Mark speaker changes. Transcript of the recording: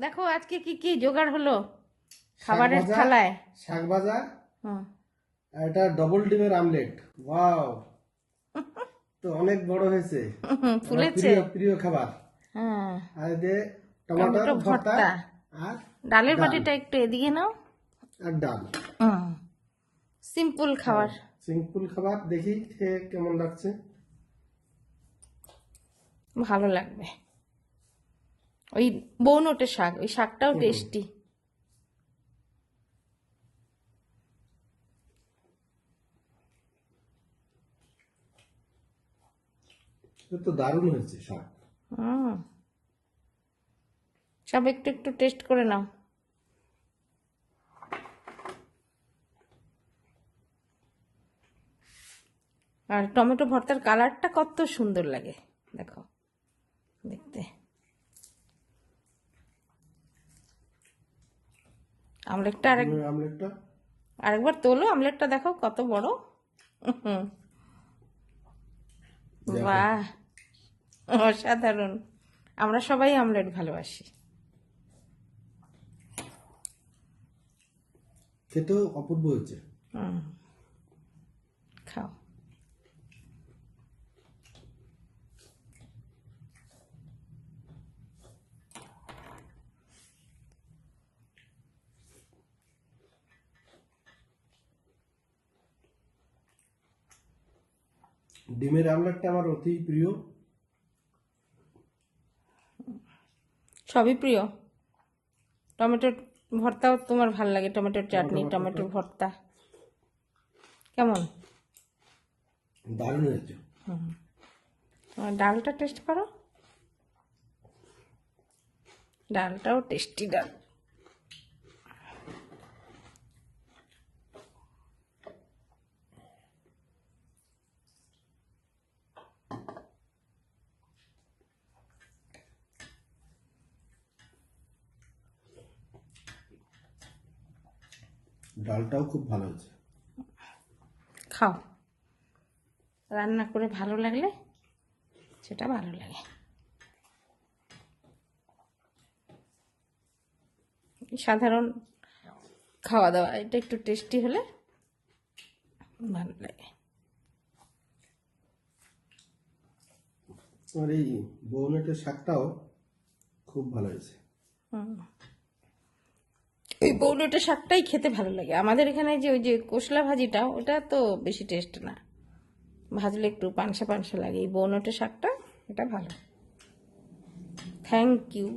Speaker 1: দেখো আজকে কি কি জোগাড় হলো
Speaker 2: শাক
Speaker 1: খাবারের
Speaker 2: ভাজা,
Speaker 1: থালায়।
Speaker 2: শাক ভাজা,
Speaker 1: হুম।
Speaker 2: আর এটা ডবল ডিমের আমলেট। ওয়াও, তো অনেক বড় হয়েছে। আমার
Speaker 1: ফুলেছে।
Speaker 2: প্রিয় প্রিয় খাবার।
Speaker 1: হ্যাঁ।
Speaker 2: আর যে টমেটোর
Speaker 1: টমেটো
Speaker 2: ভর্তা
Speaker 1: ভর্তা।
Speaker 2: আর
Speaker 1: ডালের
Speaker 2: ডাল
Speaker 1: বাটিটা একটু এদিকে নাও।
Speaker 2: আর ডাল।
Speaker 1: সিম্পল খাবার।
Speaker 2: সিম্পল খাবার, দেখি খেয়ে কেমন লাগছে।
Speaker 1: ভালো লাগবে। ওই বউনটের শাক, ওই শাকটাও টেস্টি।
Speaker 2: এটা তো দারুণ হয়েছে শাক।
Speaker 1: হুম। সব একটু একটু টেস্ট করে নাও। আর টমেটো ভর্তার কালারটা কত সুন্দর লাগে দেখো দেখতে। আমলেটটা
Speaker 2: ডিমের আমলেটটা
Speaker 1: আরেকবার তোলো, আমলেটটা দেখো কত বড়।
Speaker 2: দেখো,
Speaker 1: বাহ, অসাধারণ। আমরা সবাই আমলেট ভালোবাসি।
Speaker 2: খেতেও অপূর্ব হয়েছে।
Speaker 1: খাও।
Speaker 2: ডিমের আমলেটটা আমার অতি প্রিয়।
Speaker 1: সবই প্রিয়। টমেটোর ভর্তাও তোমার ভাল লাগে? টমেটোর চাটনি, টমেটোর ভর্তা কেমন?
Speaker 2: দারুণ হয়েছে।
Speaker 1: তোমার ডালটা টেস্ট করো, ডালটাও টেস্টি ডাল।
Speaker 2: ডালটাও খুব ভালো হয়েছে।
Speaker 1: খাও, রান্না করে ভালো লাগলে সেটা ভালো লাগে। সাধারণ খাওয়া দাওয়া, এটা একটু টেস্টি হলে ভালো লাগে।
Speaker 2: আর এই বউনেটের শাকটাও খুব ভালো হয়েছে।
Speaker 1: ওই বউলটা শাকটাই খেতে ভালো লাগে। আমাদের এখানে যে ওই যে কোশলা ভাজিটা, ওটা তো বেশি টেস্ট না, ভাজলে একটু পানসা পানসা লাগে। এই বউলটা শাকটা এটা ভালো। Thank you.